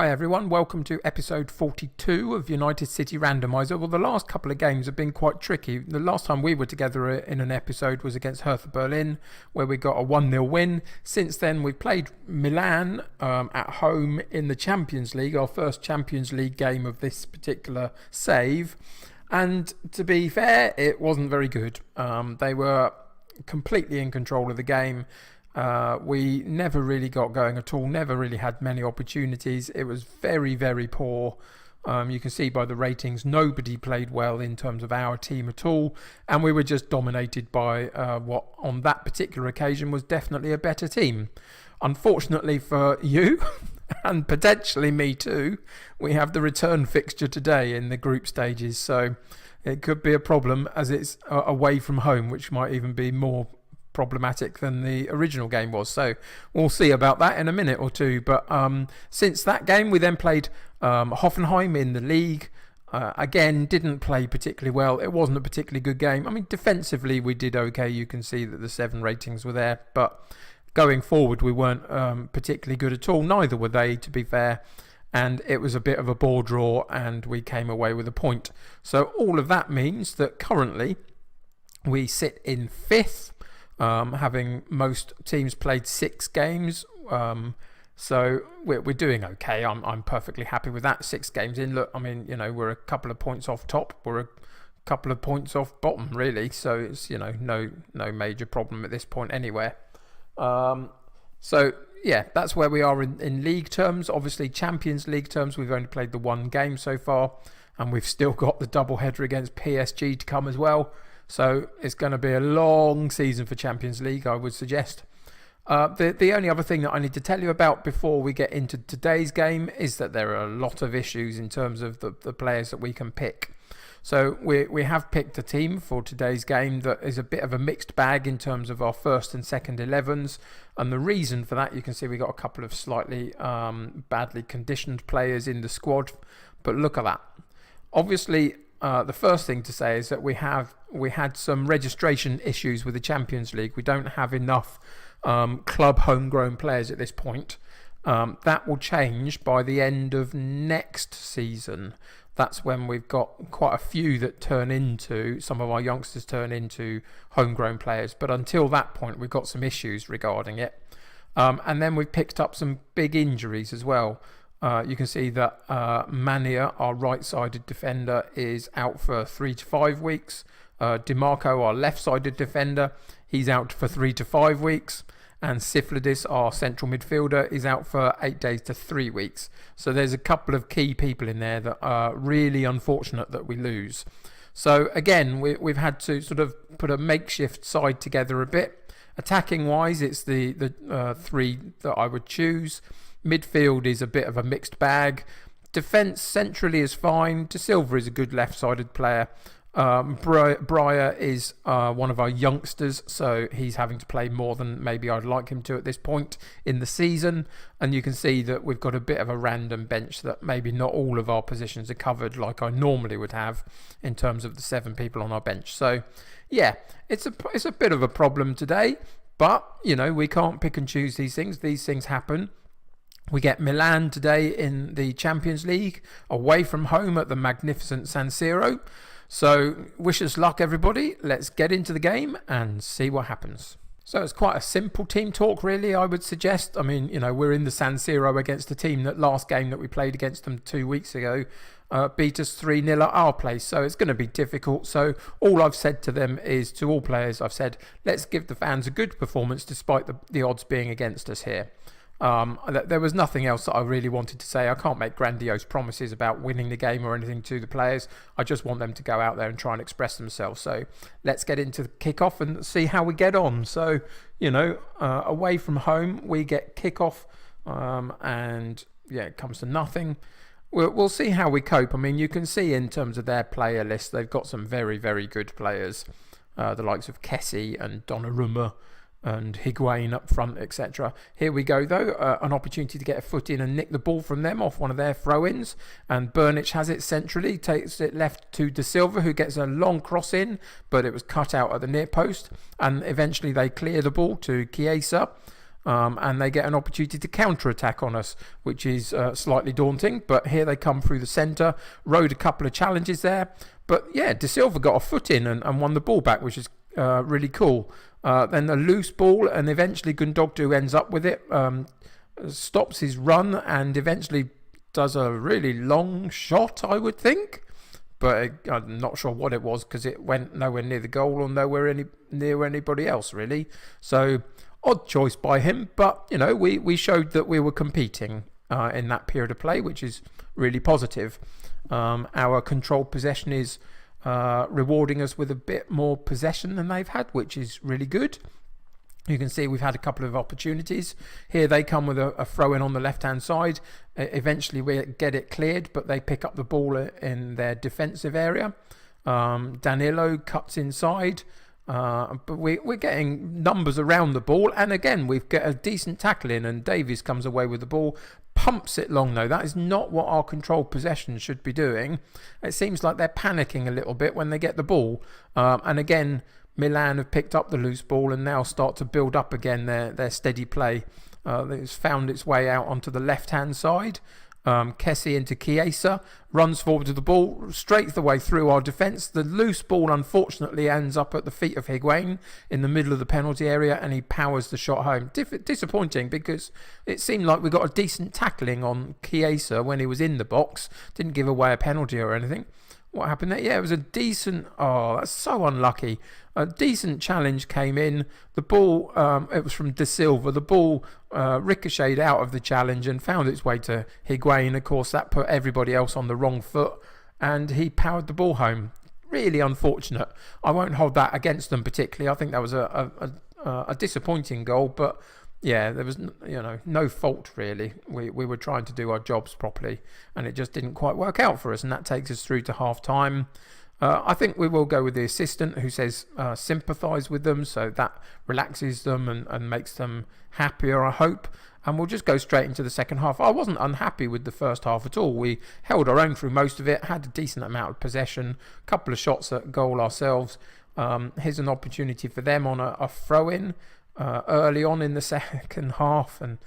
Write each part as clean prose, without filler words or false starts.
Hi everyone, welcome to episode 42 of United City Randomiser. Well, the last couple of games have been quite tricky. The last time we were together in an episode was against Hertha Berlin, where we got a 1-0 win. Since then, we've played Milan at home in the Champions League, our first Champions League game of this particular save. And to be fair, it wasn't very good. They were completely in control of the game. We never really got going at all, never really had many opportunities. It was very, very poor. You can see by the ratings, nobody played well in terms of our team at all. And we were just dominated by what on that particular occasion was definitely a better team. Unfortunately for you, and potentially me too, we have the return fixture today in the group stages. So it could be a problem as it's away from home, which might even be more problematic than the original game was. So we'll see about that in a minute or two. But since that game, we then played Hoffenheim in the league. Again, didn't play particularly well. It wasn't a particularly good game. I mean, defensively, we did okay. You can see that the 7 ratings were there. But going forward, we weren't particularly good at all. Neither were they, to be fair. And it was a bit of a bore draw, and we came away with a point. So all of that means that currently we sit in 5th. Having most teams played 6 games, so we're doing okay. I'm perfectly happy with that. 6 games in. Look, I mean, we're a couple of points off top. We're a couple of points off bottom, really. So it's no major problem at this point anywhere. So yeah, that's where we are in league terms. Obviously, Champions League terms, we've only played the 1 game so far, and we've still got the double header against PSG to come as well. So it's going to be a long season for Champions League, I would suggest. The only other thing that I need to tell you about before we get into today's game is that there are a lot of issues in terms of the players that we can pick. So we have picked a team for today's game that is a bit of a mixed bag in terms of our first and second 11s. And the reason for that, you can see we got a couple of slightly badly conditioned players in the squad. But look at that. Obviously, the first thing to say is that we had some registration issues with the Champions League. We don't have enough club homegrown players at this point. That will change by the end of next season. That's when we've got quite a few that some of our youngsters turn into homegrown players. But until that point, we've got some issues regarding it. And then we've picked up some big injuries as well. You can see that Mania, our right-sided defender, is out for 3 to 5 weeks. DiMarco, our left-sided defender, he's out for 3 to 5 weeks. And Siflidis, our central midfielder, is out for 8 days to 3 weeks. So there's a couple of key people in there that are really unfortunate that we lose. So again, we've had to sort of put a makeshift side together a bit. Attacking-wise, it's the 3 that I would choose. Midfield is a bit of a mixed bag. Defence centrally is fine. De Silva is a good left-sided player. Breyer is one of our youngsters, so he's having to play more than maybe I'd like him to at this point in the season. And you can see that we've got a bit of a random bench that maybe not all of our positions are covered like I normally would have in terms of the 7 people on our bench. So yeah, it's a bit of a problem today, but we can't pick and choose these things. These things happen. We get Milan today in the Champions League, away from home at the magnificent San Siro. So wish us luck, everybody. Let's get into the game and see what happens. So it's quite a simple team talk, really, I would suggest. I mean, we're in the San Siro against a team that last game that we played against them 2 weeks ago beat us 3-0 at our place. So it's going to be difficult. So all I've said to them is, to all players, I've said, let's give the fans a good performance despite the odds being against us here. There was nothing else that I really wanted to say. I can't make grandiose promises about winning the game or anything to the players. I just want them to go out there and try and express themselves. So let's get into the kick-off and see how we get on. So, away from home, we get kick-off and yeah, it comes to nothing. We'll see how we cope. I mean, you can see in terms of their player list, they've got some very, very good players. The likes of Kessie and Donnarumma and Higuain up front, etc. Here we go, though, an opportunity to get a foot in and nick the ball from them off one of their throw-ins, and Burnich has it centrally, takes it left to De Silva, who gets a long cross in, but it was cut out at the near post, and eventually they clear the ball to Chiesa. and they get an opportunity to counter-attack on us, which is slightly daunting. But here they come through the centre, rode a couple of challenges there. But yeah, De Silva got a foot in and won the ball back, which is really cool. Then the loose ball, and eventually Gundogdu ends up with it, stops his run, and eventually does a really long shot, I would think. But I'm not sure what it was, because it went nowhere near the goal or nowhere near anybody else, really. So odd choice by him, but we showed that we were competing in that period of play, which is really positive. Our controlled possession is rewarding us with a bit more possession than they've had, which is really good. You can see we've had a couple of opportunities. Here they come with a throw-in on the left-hand side. Eventually we get it cleared, but they pick up the ball in their defensive area. Danilo cuts inside. But we're getting numbers around the ball. And again, we've got a decent tackle in, and Davies comes away with the ball. Pumps it long, though. That is not what our controlled possession should be doing. It seems like they're panicking a little bit when they get the ball. And again, Milan have picked up the loose ball and now start to build up again their steady play. It's found its way out onto the left-hand side. Kessie into Chiesa, runs forward to the ball, straight the way through our defence. The loose ball unfortunately ends up at the feet of Higuain in the middle of the penalty area, and he powers the shot home. Disappointing, because it seemed like we got a decent tackling on Chiesa when he was in the box. Didn't give away a penalty or anything. What happened there? Yeah, it was a decent... Oh, that's so unlucky. A decent challenge came in. The ball, it was from De Silva. The ball ricocheted out of the challenge and found its way to Higuain. Of course, that put everybody else on the wrong foot, and he powered the ball home. Really unfortunate. I won't hold that against them particularly. I think that was a disappointing goal, but... yeah, there was no fault really. We were trying to do our jobs properly, and it just didn't quite work out for us, and that takes us through to half time. I think we will go with the assistant, who says sympathise with them, so that relaxes them and makes them happier, I hope. And we'll just go straight into the second half. I wasn't unhappy with the first half at all. We held our own through most of it, had a decent amount of possession, a couple of shots at goal ourselves. Here's an opportunity for them on a throw-in. Early on in the second half, and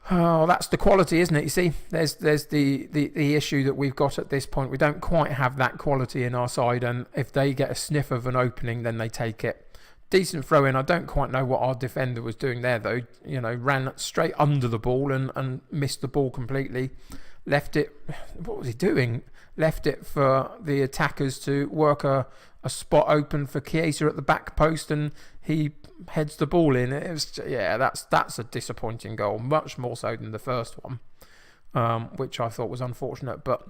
that's the quality, isn't it? You see, there's the issue that we've got at this point. We don't quite have that quality in our side, and if they get a sniff of an opening, then they take it. Decent throw in. I don't quite know what our defender was doing there, though. Ran straight under the ball and missed the ball completely. Left it. What was he doing? Left it for the attackers to work a spot open for Chiesa at the back post, and he heads the ball in. It was, that's a disappointing goal, much more so than the first one, which I thought was unfortunate. But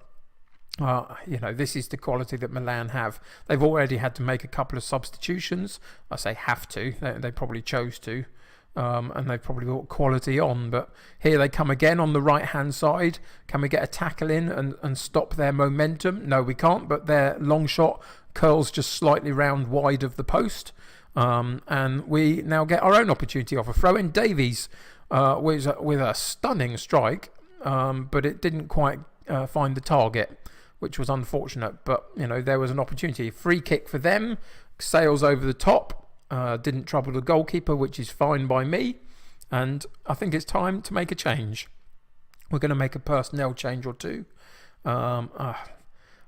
this is the quality that Milan have. They've already had to make a couple of substitutions. I say have to. They probably chose to. And they've probably got quality on, but here they come again on the right hand side. Can we get a tackle in and stop their momentum? No, we can't, but their long shot curls just slightly round wide of the post, and we now get our own opportunity off a throw in. Davies with a stunning strike, but it didn't quite find the target, which was unfortunate. But there was an opportunity. Free kick for them, sails over the top. Didn't trouble the goalkeeper, which is fine by me, and I think it's time to make a change. We're going to make a personnel change or two.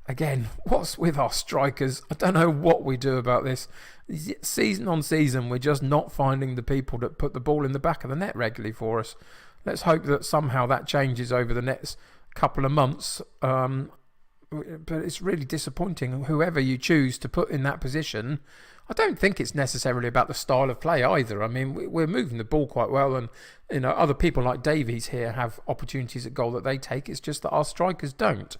Again, what's with our strikers? I don't know what we do about this. Season on season, we're just not finding the people that put the ball in the back of the net regularly for us. Let's hope that somehow that changes over the next couple of months. But it's really disappointing. Whoever you choose to put in that position, I don't think it's necessarily about the style of play either. I mean, we're moving the ball quite well, and other people like Davies here have opportunities at goal that they take. It's just that our strikers don't.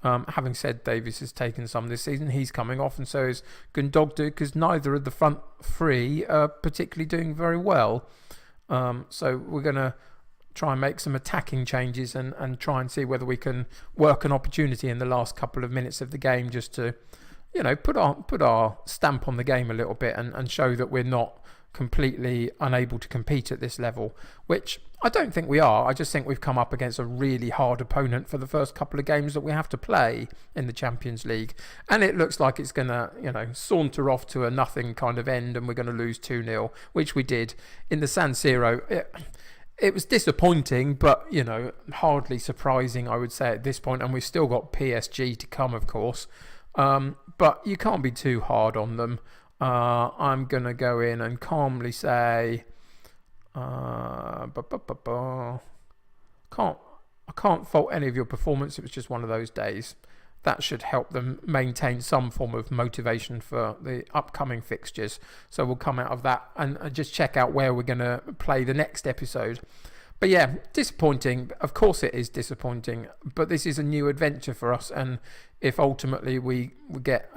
Having said Davies has taken some this season, he's coming off, and so is Gundogdu, because neither of the front three are particularly doing very well. So we're going to try and make some attacking changes and try and see whether we can work an opportunity in the last couple of minutes of the game, just to put our stamp on the game a little bit and show that we're not completely unable to compete at this level, which I don't think we are. I just think we've come up against a really hard opponent for the first couple of games that we have to play in the Champions League, and it looks like it's going to, saunter off to a nothing kind of end, and we're going to lose 2-0, which we did in the San Siro. It was disappointing, but, hardly surprising, I would say, at this point. And we've still got PSG to come, of course. But you can't be too hard on them. I'm going to go in and calmly say... I can't fault any of your performance. It was just one of those days. That should help them maintain some form of motivation for the upcoming fixtures. So we'll come out of that and just check out where we're going to play the next episode. But yeah, disappointing. Of course it is disappointing, but this is a new adventure for us. And if ultimately we get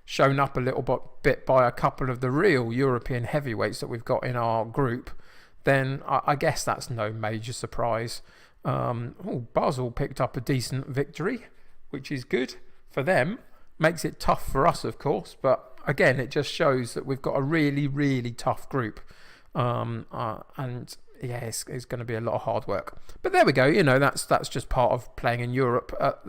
shown up a little bit by a couple of the real European heavyweights that we've got in our group, then I guess that's no major surprise. Basel picked up a decent victory, which is good for them. Makes it tough for us, of course, but again, it just shows that we've got a really, really tough group. And yeah, it's going to be a lot of hard work. But there we go. That's just part of playing in Europe at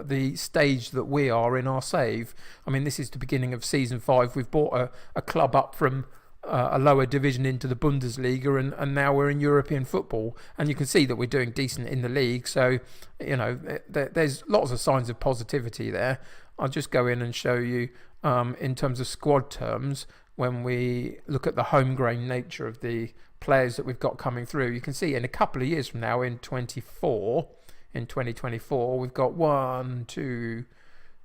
the stage that we are in our save. I mean, this is the beginning of season 5. We've brought a club up from a lower division into the Bundesliga, and now we're in European football, and you can see that we're doing decent in the league. So there's lots of signs of positivity there. I'll just go in and show you in terms of squad terms, when we look at the homegrown nature of the players that we've got coming through. You can see in a couple of years from now, in 2024, we've got 1, 2,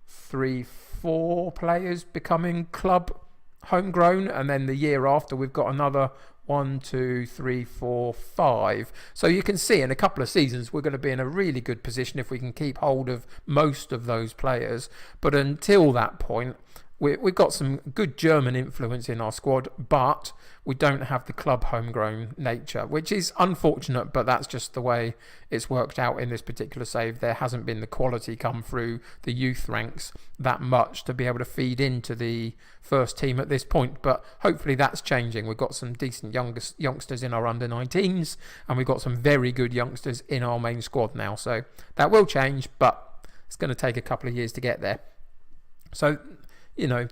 3, 4 players becoming club homegrown, and then the year after we've got another 1, 2, 3, 4, 5. So you can see in a couple of seasons we're going to be in a really good position if we can keep hold of most of those players. But until that point, we've got some good German influence in our squad, but we don't have the club homegrown nature, which is unfortunate, but that's just the way it's worked out in this particular save. There hasn't been the quality come through the youth ranks that much to be able to feed into the first team at this point, but hopefully that's changing. We've got some decent youngsters in our under-19s, and we've got some very good youngsters in our main squad now, so that will change, but it's going to take a couple of years to get there. So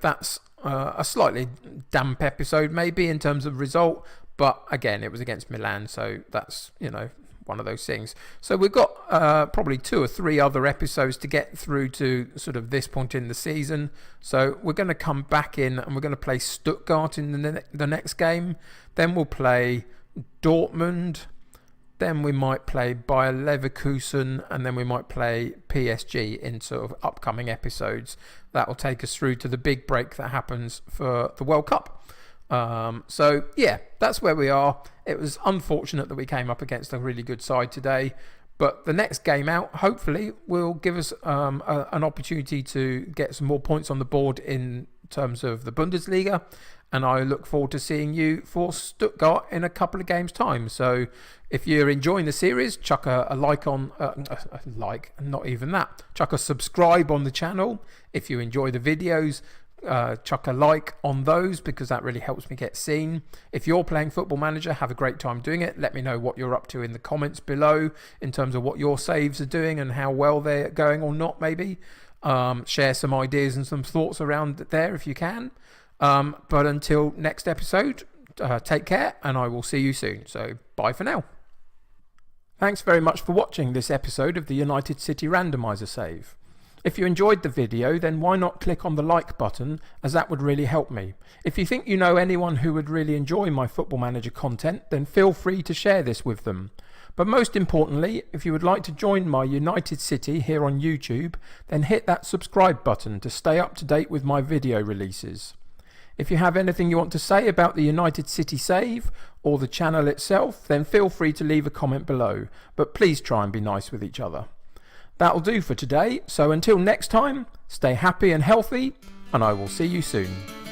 that's a slightly damp episode maybe in terms of result, but again, it was against Milan, so that's one of those things. So we've got probably 2 or 3 other episodes to get through to sort of this point in the season. So we're going to come back in and we're going to play Stuttgart in the next game. Then we'll play Dortmund. Then we might play Bayer Leverkusen, and then we might play PSG in sort of upcoming episodes. That will take us through to the big break that happens for the World Cup. So yeah, that's where we are. It was unfortunate that we came up against a really good side today, but the next game out hopefully will give us an opportunity to get some more points on the board in terms of the Bundesliga, and I look forward to seeing you for Stuttgart in a couple of games time. So if you're enjoying the series, chuck a like on not even that, chuck a subscribe on the channel. If you enjoy the videos, chuck a like on those, because that really helps me get seen. If you're playing Football Manager, have a great time doing it. Let me know what you're up to in the comments below in terms of what your saves are doing and how well they're going or not, maybe. Share some ideas and some thoughts around there if you can. But until next episode, take care, and I will see you soon. So bye for now. Thanks very much for watching this episode of the United City Randomiser save. If you enjoyed the video, then why not click on the like button, as that would really help me. If you think you know anyone who would really enjoy my Football Manager content, then feel free to share this with them. But most importantly, if you would like to join my United City here on YouTube, then hit that subscribe button to stay up to date with my video releases. If you have anything you want to say about the United City save or the channel itself, then feel free to leave a comment below, but please try and be nice with each other. That'll do for today, so until next time, stay happy and healthy, and I will see you soon.